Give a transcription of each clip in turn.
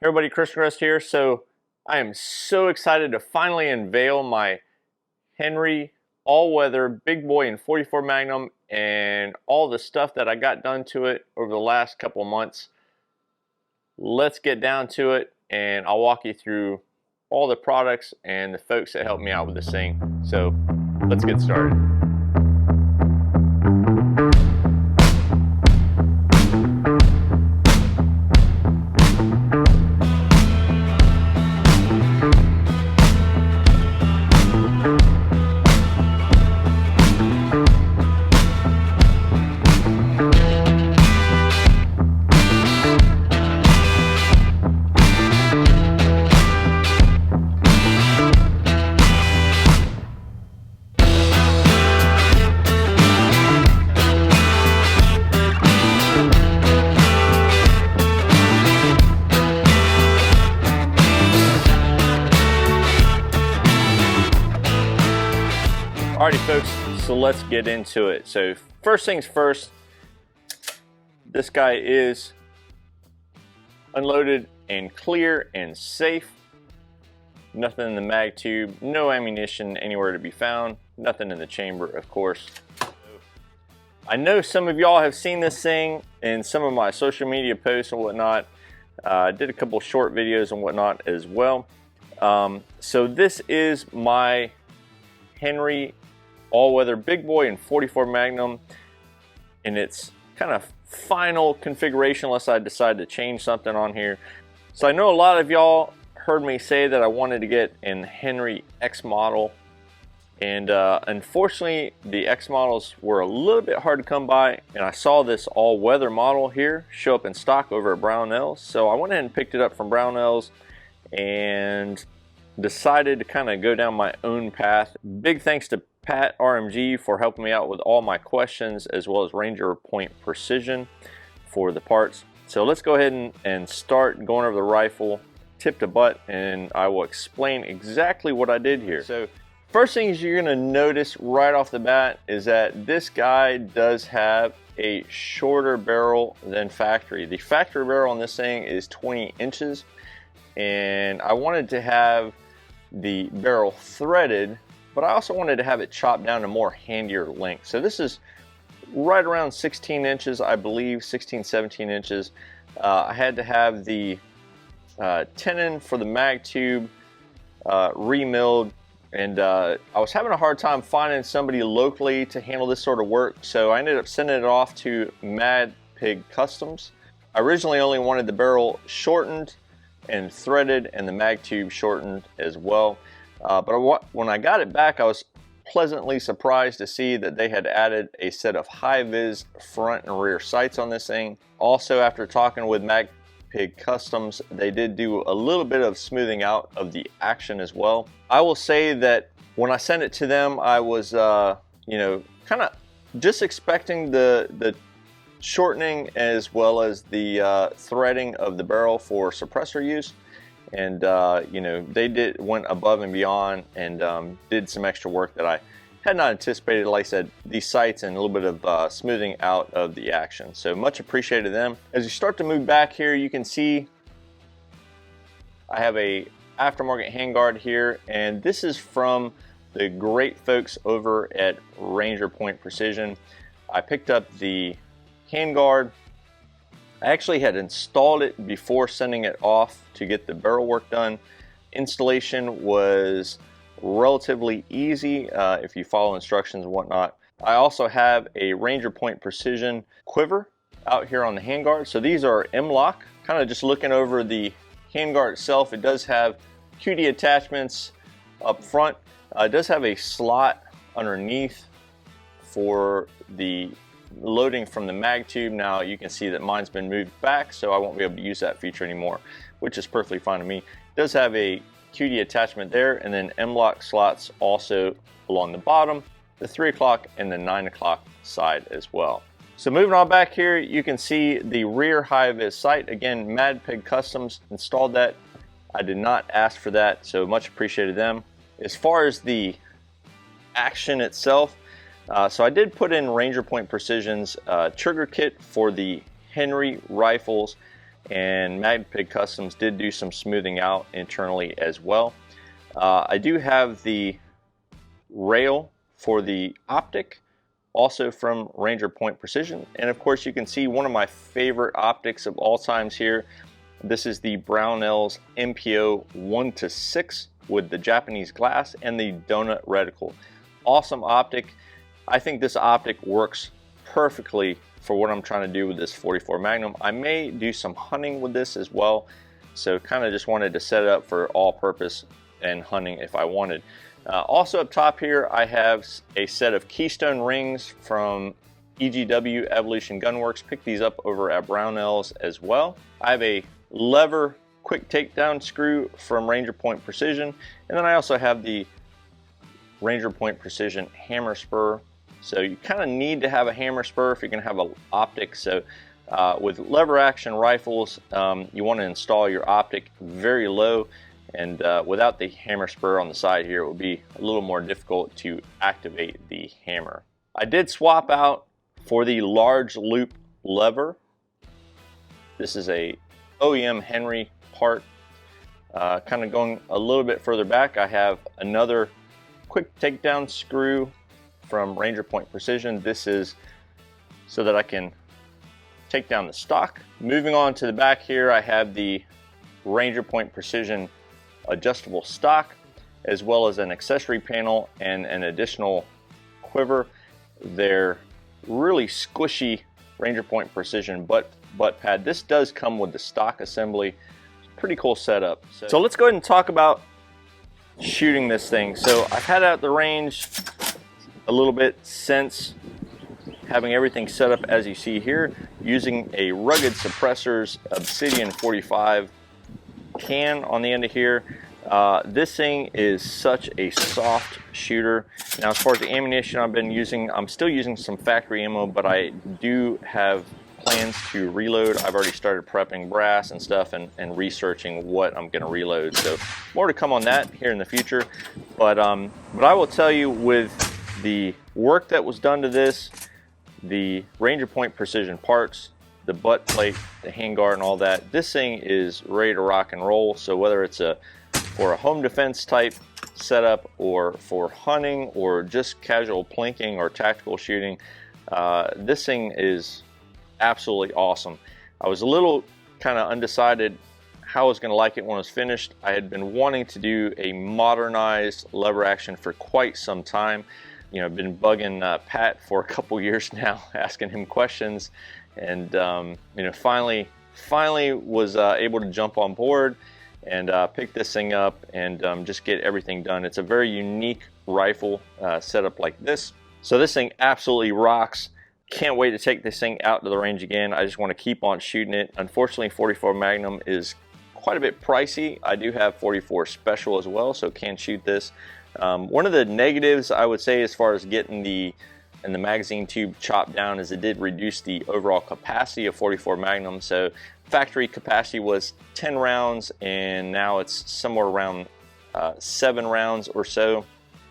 Hey everybody, Chris Rust here. So I am so excited to finally unveil my Henry all-weather big boy in 44 Magnum and all the stuff that I got done to it over the last couple of months. Let's get down to it and I'll walk you through all the products and the folks that helped me out with this thing. So let's get started. Alrighty folks, so let's get into it. So first things first, this guy is unloaded and clear and safe. Nothing in the mag tube, no ammunition anywhere to be found, nothing in the chamber, of course. I know some of y'all have seen this thing in some of my social media posts and whatnot. I did a couple short videos and whatnot as well. So this is my Henry all-weather big boy in 44 Magnum in its kind of final configuration, unless I decide to change something on here. So I know a lot of y'all heard me say that I wanted to get an Henry X model, and unfortunately the X models were a little bit hard to come by, and I saw this all-weather model here show up in stock over at Brownells, so I went ahead and picked it up from Brownells and decided to kind of go down my own path. Big thanks to Pat RMG for helping me out with all my questions, as well as Ranger Point Precision for the parts. So let's go ahead and start going over the rifle tip to butt, and I will explain exactly what I did here. So first things you're going to notice right off the bat is that this guy does have a shorter barrel than factory. The factory barrel on this thing is 20 inches, and I wanted to have the barrel threaded, but I also wanted to have it chopped down to more handier length. So this is right around 16 inches, I believe, 16, 17 inches. I had to have the tenon for the mag tube remilled, and I was having a hard time finding somebody locally to handle this sort of work, so I ended up sending it off to Mad Pig Customs. I originally only wanted the barrel shortened and threaded and the mag tube shortened as well. But when I got it back, I was pleasantly surprised to see that they had added a set of high-vis front and rear sights on this thing. Also, after talking with Mag Pig Customs, they did do a little bit of smoothing out of the action as well. I will say that when I sent it to them, I was, you know, kind of just expecting the shortening as well as the threading of the barrel for suppressor use. And you know, they went above and beyond and did some extra work that I had not anticipated. Like I said, these sights and a little bit of smoothing out of the action. So much appreciated them. As you start to move back here, you can see I have a aftermarket handguard here, and this is from the great folks over at Ranger Point Precision. I picked up the handguard. I actually had installed it before sending it off to get the barrel work done. Installation was relatively easy if you follow instructions and whatnot. I also have a Ranger Point Precision quiver out here on the handguard. So these are M-LOK. Kind of just looking over the handguard itself, it does have QD attachments up front. It does have a slot underneath for the loading from the mag tube. Now you can see that mine's been moved back, so I won't be able to use that feature anymore, which is perfectly fine to me. It does have a QD attachment there, and then M-LOK slots also along the bottom, the 3 o'clock and the 9 o'clock side as well. So moving on back here, you can see the rear high-vis sight. Again, Mad Pig Customs installed that. I did not ask for that, so much appreciated them. As far as the action itself, so I did put in Ranger Point Precision's trigger kit for the Henry rifles. and Magpig Customs did do some smoothing out internally as well. I do have the rail for the optic, also from Ranger Point Precision, and of course you can see one of my favorite optics of all times here. This is the Brownells MPO 1:6 with the Japanese glass and the donut reticle. Awesome optic. I think this optic works perfectly for what I'm trying to do with this 44 Magnum. I may do some hunting with this as well, so kind of just wanted to set it up for all purpose and hunting if I wanted. Also up top here I have a set of Keystone rings from EGW Evolution Gunworks. Picked these up over at Brownells as well. I have a lever quick takedown screw from Ranger Point Precision, and then I also have the Ranger Point Precision hammer spur. So you kind of need to have a hammer spur if you're going to have an optic. So with lever action rifles, you want to install your optic very low, and without the hammer spur on the side here, it would be a little more difficult to activate the hammer. I did swap out for the large loop lever. This is a OEM Henry part. Kind of going a little bit further back, I have another quick takedown screw from Ranger Point Precision. This is so that I can take down the stock. Moving on to the back here, I have the Ranger Point Precision adjustable stock, as well as an accessory panel and an additional quiver. They're really squishy Ranger Point Precision butt pad. This does come with the stock assembly. Pretty cool setup. So let's go ahead and talk about shooting this thing. So I've had it at the range a little bit since having everything set up as you see here, using a Rugged Suppressors Obsidian 45 can on the end of here. This thing is such a soft shooter. Now as far as the ammunition I've been using, I'm still using some factory ammo, but I do have plans to reload. I've already started prepping brass and stuff and researching what I'm going to reload. So more to come on that here in the future. But I will tell you, with the work that was done to this, the Ranger Point Precision parts, the butt plate, the handguard and all that, this thing is ready to rock and roll. So whether it's for a home defense type setup, or for hunting, or just casual plinking or tactical shooting, this thing is absolutely awesome. I was a little kind of undecided how I was going to like it when it was finished. I had been wanting to do a modernized lever action for quite some time. You know, I've been bugging Pat for a couple years now, asking him questions, and you know, finally was able to jump on board and pick this thing up and just get everything done. It's a very unique rifle set up like this. So this thing absolutely rocks. Can't wait to take this thing out to the range again. I just want to keep on shooting it. Unfortunately, 44 Magnum is quite a bit pricey. I do have 44 Special as well, so can't shoot this. One of the negatives I would say as far as getting the magazine tube chopped down is it did reduce the overall capacity of 44 Magnum. So factory capacity was 10 rounds, and now it's somewhere around 7 rounds or so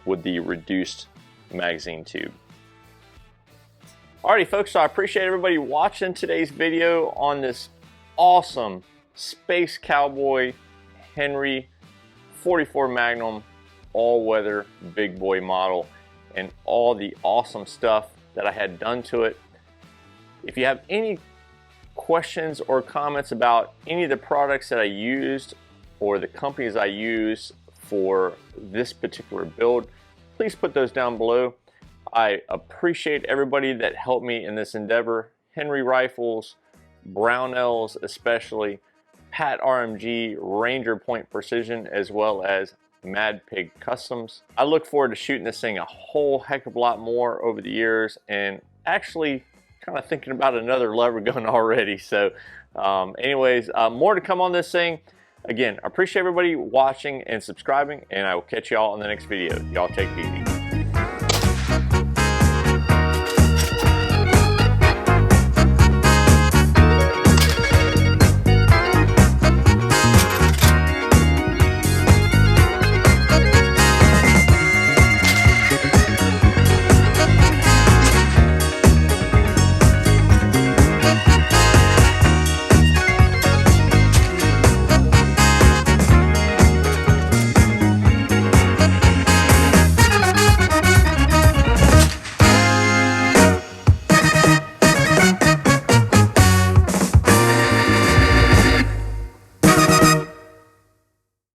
with the reduced magazine tube. Alrighty folks, so I appreciate everybody watching today's video on this awesome Space Cowboy Henry 44 Magnum all-weather big boy model, and all the awesome stuff that I had done to it. If you have any questions or comments about any of the products that I used or the companies I use for this particular build, please put those down below. I appreciate everybody that helped me in this endeavor. Henry Rifles, Brownells especially, Pat RMG, Ranger Point Precision, as well as Magpig Customs. I look forward to shooting this thing a whole heck of a lot more over the years, and actually kind of thinking about another lever gun already. So anyways, more to come on this thing. Again, I appreciate everybody watching and subscribing, and I will catch y'all in the next video. Y'all take it easy.